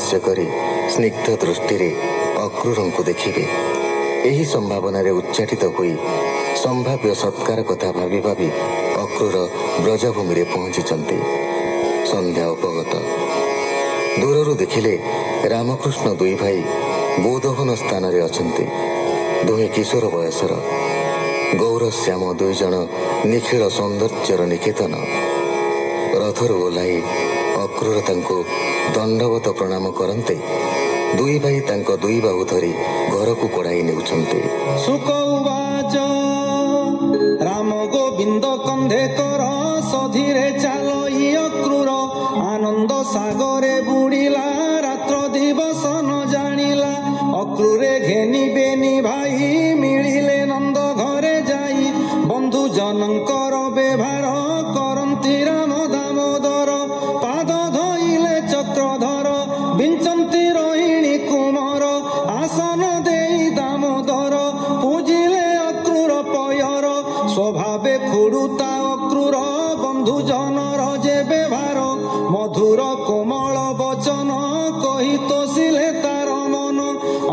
ସ୍ପର୍ଶ କରି ସ୍ନିଗ୍ଧ ଦୃଷ୍ଟିରେ ଅକ୍ରୁରଙ୍କୁ ଦେଖିବେ। ଏହି ସମ୍ଭାବନାରେ ଉଚ୍ଚାଟିତ ହୋଇ ସମ୍ଭାବ୍ୟ ସତ୍କାର କଥା ଭାବି ଭାବି ଅକ୍ରୁର ବ୍ରଜଭୂମିରେ ପହଞ୍ଚିଛନ୍ତି। ସନ୍ଧ୍ୟା ଉପଗତ। ଦୂରରୁ ଦେଖିଲେ ରାମକୃଷ୍ଣ ଦୁଇ ଭାଇ ଗୋଦହନ ସ୍ଥାନରେ ଅଛନ୍ତି। ଦୁହେଁ କିଶୋର ବୟସର। ଗୌରଶ୍ୟାମ ଦୁଇ ଜଣ ନିଖିଳ ସୌନ୍ଦର୍ଯ୍ୟର ନିକେତନ। ରଥରୁ ଓହ୍ଲାଇ ଅକ୍ରୁର ତାଙ୍କୁ ଦଣ୍ଡବତ ପ୍ରଣାମ କରନ୍ତେ ଦୁଇ ଭାଇ ତାଙ୍କ ଦୁଇ ବାହୁ ଧରି ଘରକୁ କଢ଼ାଇ ନେଉଛନ୍ତି। ସୁକ ଉବାଚ ରାମ ଗୋବିନ୍ଦ କନ୍ଧେ କର ସଧିରେ ଚାଲ ଇ ଅକ୍ରୁର ଆନନ୍ଦ ସାଗରେ ବୁଡ଼ିଲା ରାତ୍ର ଦିବସ ନ ଜାଣିଲା ଅକ୍ରୁରେ ଘେନିବେନି ଭାଇ ମିଳିଲେ ନନ୍ଦ ଘରେ ଯାଇ ବନ୍ଧୁ ଜନଙ୍କର ବ୍ୟବହାର କରନ୍ତି ରାମ ଦାମୋଦର ପାଦ ଧଇଲେ ଚକ୍ରଧର ବିଞ୍ଚନ୍ତି ରୋହିଣୀ କୁମର ଆସନ ଦେଇ ଦାମୋଦର ପୂଜିଲେ ଅକ୍ରୁର ପୟର ସ୍ୱଭାବେ ଖୁଡୁତା ଅକ୍ରୁର ବନ୍ଧୁ ଜନର ଯେ ବ୍ୟବହାର ମଧୁର କୋମଳ ବଚନ କହି ତୋଷିଲେ ତାର ମନ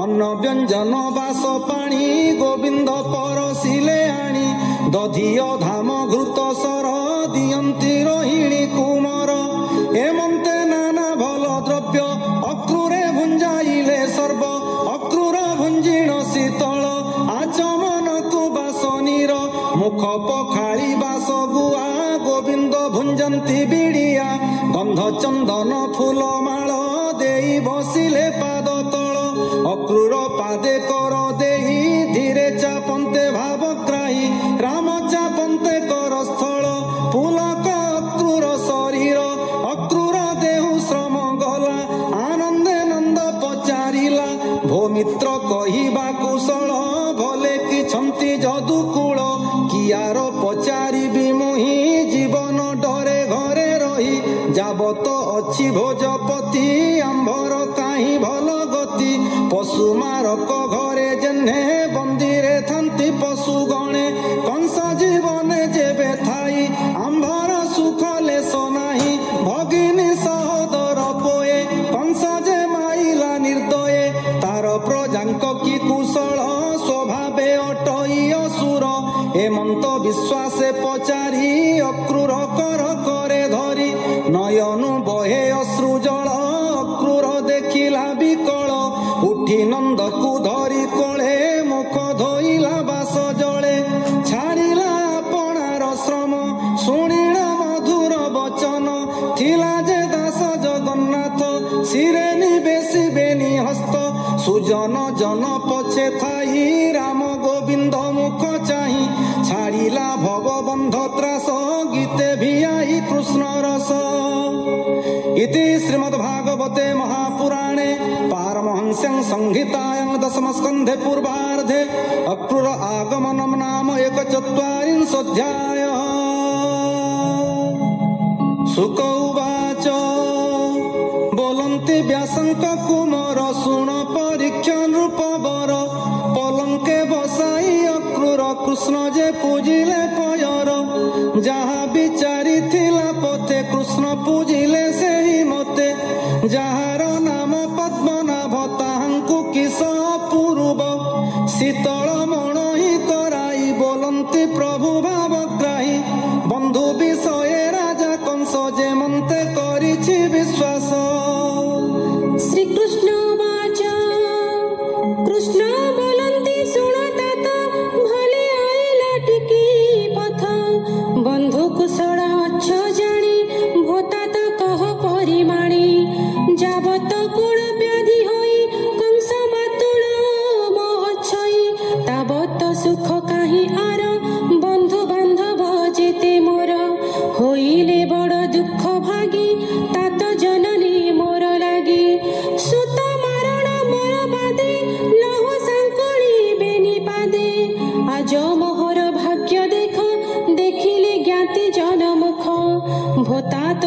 ଅନ୍ନ ବ୍ୟଞ୍ଜନ ବାସ ପାଣି ଗୋବିନ୍ଦ ପରସିଲେ ଆଣି ଦଧିଅ ଧାମ ଘୃତ ସର ଦିଅନ୍ତି ରୋହିଣୀ କୁମର ଏମନ୍ତେ ନାନା ଭଲ ଦ୍ରବ୍ୟ ଅକ୍ରୁରେ ଭୁଞ୍ଜାଇଲେ ସର୍ବ ଅକ୍ରୁର ଭୁଞ୍ଜିଣ ଶୀତଳ ଆଚମନକୁ ବାସନୀର ମୁଖ ପଖାଳି ବାସ ଗୁଆ ଗୋବିନ୍ଦ ଭୁଞ୍ଜନ୍ତି ବିଡ଼ିଆ ଗନ୍ଧ ଚନ୍ଦନ ଫୁଲ ମାଳ ଦେଇ ବସିଲେ ପାଦ ତଳ ଅକ୍ରୁର ପାଦେ କର ଦେଇ ଧୀରେ ଚାପନ୍ତେ ଭାବଗ୍ରାହୀ ରାମ ଚାପନ୍ତେ କର ସ୍ଥଳ ପୁଲକ ଅକ୍ରୁର ଶରୀର ଅକ୍ରୁର ଦେହୁ ଶ୍ରମ ଗଲା ଆନନ୍ଦେ ନନ୍ଦ ପଚାରିଲା ଭୋମିତ୍ର କହିବା କୁଶଳ ଭଲେ କିଛନ୍ତି ଯଦୁକୂଳ କିଆର ପଚାରିବି ମୁହିଁ ଜୀବନ ଡରେ ଘରେ ରହି ଯାବତ ଅଛି ଭୋଜପତି ଆମ୍ଭର କାହିଁ ଭଲ ଗତି ପଶୁ ମାରକ ଘରେ ଯେହ୍ନେ ବନ୍ଦିରେ ଥାନ୍ତି ପଶୁ ଗଣେ କଂସ ଜୀବନେ ଯେବେ ଥାଇ ଆମ୍ଭର ସୁଖ ଲେଶ ନାହିଁ ଭଗିନୀ ସହୋଦର ପୋଏ କଂସ ଯେ ମାଇଲା ନିର୍ଦ୍ଦୟେ ତାର ପ୍ରଜାଙ୍କ କି କୁଶଳ ସ୍ୱଭାବେ ଅଟଇ ଅସୁର ହେମନ୍ତ ବିଶ୍ୱାସେ ପଚାରି ଅକ୍ରୁର କର କରେ ଧରି ନୟନୁ ବହେ ଅଶ୍ରୁ ଜଳ ଅକ୍ରୁର ଦେଖିଲା ବିକଳ ଉଠି ନନ୍ଦକୁ ଧରି କୋଳେ ମୁଖ ଧୋଇଲା ବାସ ଜଳେ ଛାଡ଼ିଲା ଆପଣାର ଶ୍ରମ ଶୁଣିଲା ମଧୁର ବଚନ ଥିଲା ଯେ ଦାସ ଜଗନ୍ନାଥ ଶିରେ ନିବେଶିବେନି ହସ୍ତ ସୁଜନ ଜନ ପଛେ ଥାଇ ରାମ ଗୋବିନ୍ଦ ମୁଖ ଚାହିଁ ଛାଡ଼ିଲା ଭବବନ୍ଧ ତ୍ରାସ ଗୀତେ ଭିଆଇ କୃଷ୍ଣ ରସ ଇତି ଶ୍ରୀମଦ୍ଭାଗବତେ ମହାପୁରାଣେ ପାରମହଂସ୍ୟାଂ ସଂହିତାୟାଂ ଦଶମସ୍କନ୍ଧେ ପୂର୍ବାର୍ଧେ ଅକ୍ରୁର ଆଗମନಂ ନାମ 1ଚତ୍ୱାରିଂଶୋऽଧ୍ୟାୟଃ। ଶୁକ ଉବାଚ ବୋଲନ୍ତି ବ୍ୟାସଙ୍କ କୁମର ଶୁଣ ପରୀକ୍ଷା ନୃପବର ପଲଙ୍କେ ବସାଇ ଅକ୍ରୁର କୃଷ୍ଣ ଯେ ପୂଜିଲେ ପୟର ଯାହା ବିଚାରିଥିଲା ପଥେ କୃଷ୍ଣ ପୂଜିଲେ ସେହି ମତେ ଯାହାର ନାମ ପଦ୍ମନାଭ ତାହାଙ୍କୁ କିସ ଅପୂର୍ବ ଶୀତଳ ମଣ ହିଁ କରାଇ ବୋଲନ୍ତି ପ୍ରଭୁ ଭାବଗ୍ରାହୀ ବନ୍ଧୁ ବିଷୟରେ ରାଜା କଂସ ଯେ ମନ୍ତେ କରିଛି ବିଶ୍ୱାସ। ଶ୍ରୀକୃଷ୍ଣ ବାଚ କୃଷ୍ଣ ବୋଲନ୍ତି ଶୁଣ ତାତ ଭଲେ ଆଇଲା ଟିକି ପଥ ବନ୍ଧୁ କୁଶଳ ଅଛ ଜାଣି ଭୋତାତ କହ ପରିମାଣି ଯାବତ କୁଳ ବ୍ୟାଧି ହୋଇ କଂସ ମାତୁଳ ମୋହ ଛଇ ତାବତ ସୁଖ କାହିଁ ଆର ବନ୍ଧୁ ବାନ୍ଧବ ଯେତେ ମୋର ହୋଇଲେ ବଡ଼ ଦୁଃଖ ଭାଗି ତାତ ଜନନୀ ମୋର ଲାଗି ସୁତ ମାରଣ ମୋର ବାଦେ ଲହ ସାଙ୍କୁଳି ବେନି ପାଦେ ଆଜ ମୋହର ଭାଗ୍ୟ ଦେଖ ଦେଖିଲେ ଜ୍ଞାତି ଜନମୁଖ ଭୋତାତ